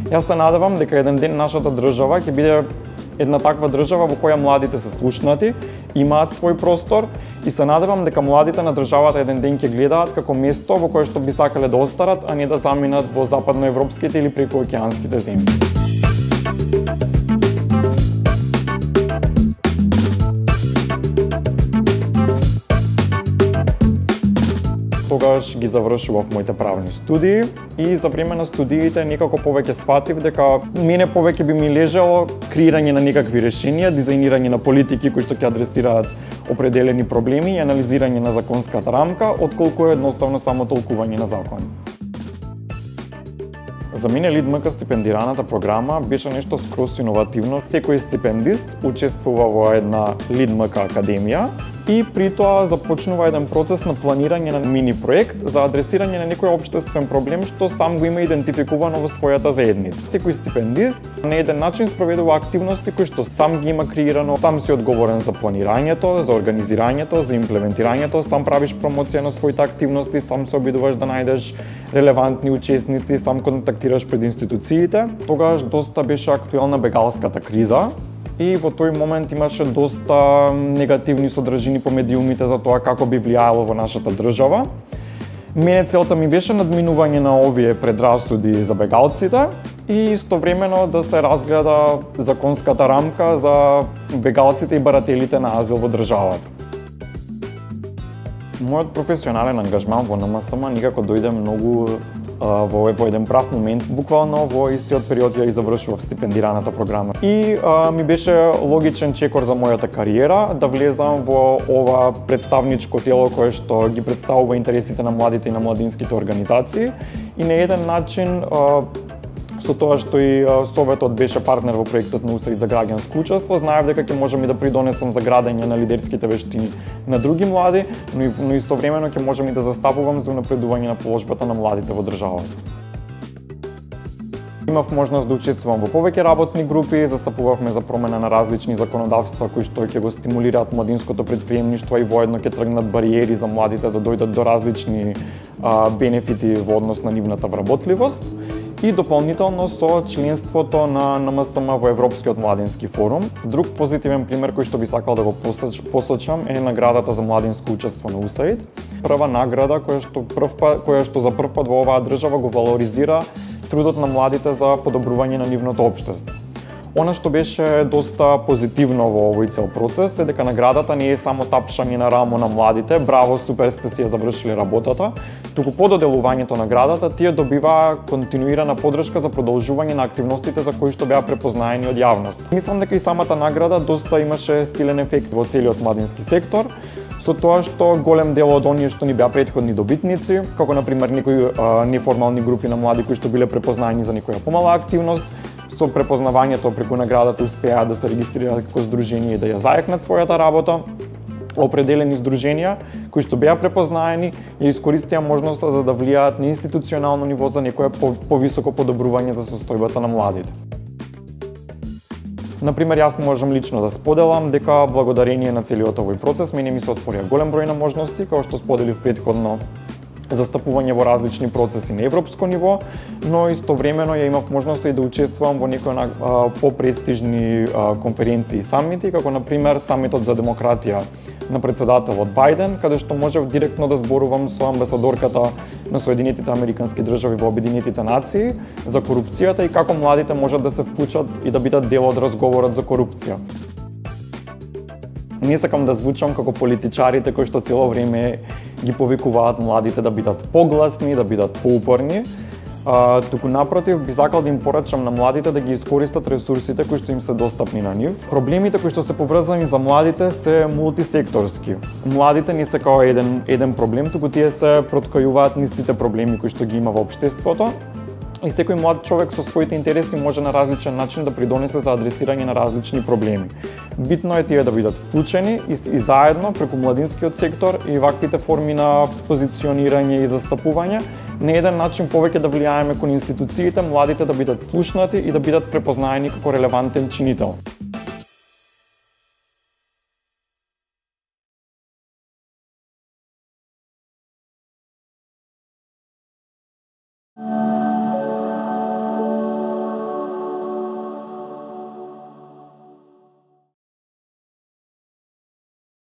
Јас се надевам дека еден ден нашата држава ќе биде една таква држава во која младите се слушнати, имаат свој простор и се надевам дека младите на државата еден ден ќе гледаат како место во кое што би сакале да остарат, а не да заминат во западноевропските или прекуокеанските земји. Тогаш ги завршував моите правни студии и за време на студиите некако повеќе сфатив дека мене повеќе би ми лежало креирање на некакви решенија, дизајнирање на политики кои што ќе адресираат определени проблеми и анализирање на законската рамка, отколку едноставно само толкување на закони. За мене ЛИДМК стипендираната програма беше нешто скроз иновативно. Секој стипендист учествува во една ЛИДМК академија и при тоа започнува еден процес на планирање на мини проект за адресирање на некој општествен проблем што сам го има идентификувано во својата заедница. Секој стипендист на еден начин спроведува активности кои што сам ги има креирано, сам си одговорен за планирањето, за организирањето, за имплементирањето, сам правиш промоција на своите активности, сам се обидуваш да најдеш релевантни учесници, сам контактираш пред институциите. Тогаш доста беше актуелна бегалската криза и во тој момент имаше доста негативни содржини по медиумите за тоа како би влијаело во нашата држава. Мене целта ми беше надминување на овие предрасуди за бегалците и истовремено да се разгледа законската рамка за бегалците и барателите на азил во државата. Мојот професионален ангажман во НМСМ никако дојде многу во еден прав момент, буквално во истиот период ја завршував стипендираната програма. И ми беше логичен чекор за мојата кариера да влезам во ова представничко тело кое што ги представува интересите на младите и на младинските организации и на еден начин со тоа што и Советот беше партнер во проектот на УСАИД за граѓанско учество, знаев дека ќе можам и да придонесам за градење на лидерските вештини на други млади, но истовремено ќе можам и да заставувам за унапредување на положбата на младите во државата. Имав можност да учествувам во повеќе работни групи, застапувавме за промена на различни законодавства кои што ќе го стимулираат младинското предприемништво и воедно ќе тргнат бариери за младите да дојдат до различни бенефити во однос на нивната вработливост. И дополнително со членството на НМСМ во Европскиот младински форум. Друг позитивен пример кој што би сакал да го посочам е наградата за младинско учество на УСАИД. Прва награда која што за прв пат во оваа држава го валоризира трудот на младите за подобрување на нивното општество. Она што беше доста позитивно во овој цел процес е дека наградата не е само тапшање на рамо на младите, браво, супер сте си ја завршиле работата, туку по доделувањето наградата тие добиваа континуирана поддршка за продолжување на активностите за кои што беа препознаени од јавност. Мислам дека и самата награда доста имаше силен ефект во целиот младински сектор, со тоа што голем дел од оние што ни беа претходни добитници, како на пример некои неформални групи на млади кои што биле препознаени за некоја помала активност, со препознавањето преку наградата успеа да се регистрираат како здружение и да ја зајакнат својата работа. Определени здруженија кои што беа препознаени ја искористија можноста за да влијаат на институционално ниво за некое повисоко подобрување за состојбата на младите. Например, јас можам лично да споделам дека благодарение на целиот овој процес мене ми се отворија голем број на можности, како што споделив претходно, застапување во различни процеси на европско ниво, но истовремено ја имав можност и да учествувам во некои попрестижни конференции и самити, како на пример самитот за демократија на председателот Бајден, каде што можев директно да зборувам со амбасадорката на Соединетите Американски држави во Обединетите нации за корупцијата и како младите можат да се вклучат и да бидат дел од разговорот за корупција. Не сакам да звучам како политичарите кои што цело време ги повикуваат младите да бидат погласни, да бидат поупорни. Туку напротив, би сакал да им порачам на младите да ги искористат ресурсите кои што им се достапни на нив. Проблемите кои што се поврзани за младите се мултисекторски. Младите не се како еден проблем, туку тие се проткајуваат низ сите проблеми кои што ги има во општеството. И секој млад човек со своите интереси може на различен начин да придонесе за адресирање на различни проблеми. Битно е тие да бидат вклучени и заедно преку младинскиот сектор и ваквите форми на позиционирање и застапување на еден начин повеќе да влијаеме кон институциите, младите да бидат слушнати и да бидат препознаени како релевантен чинител.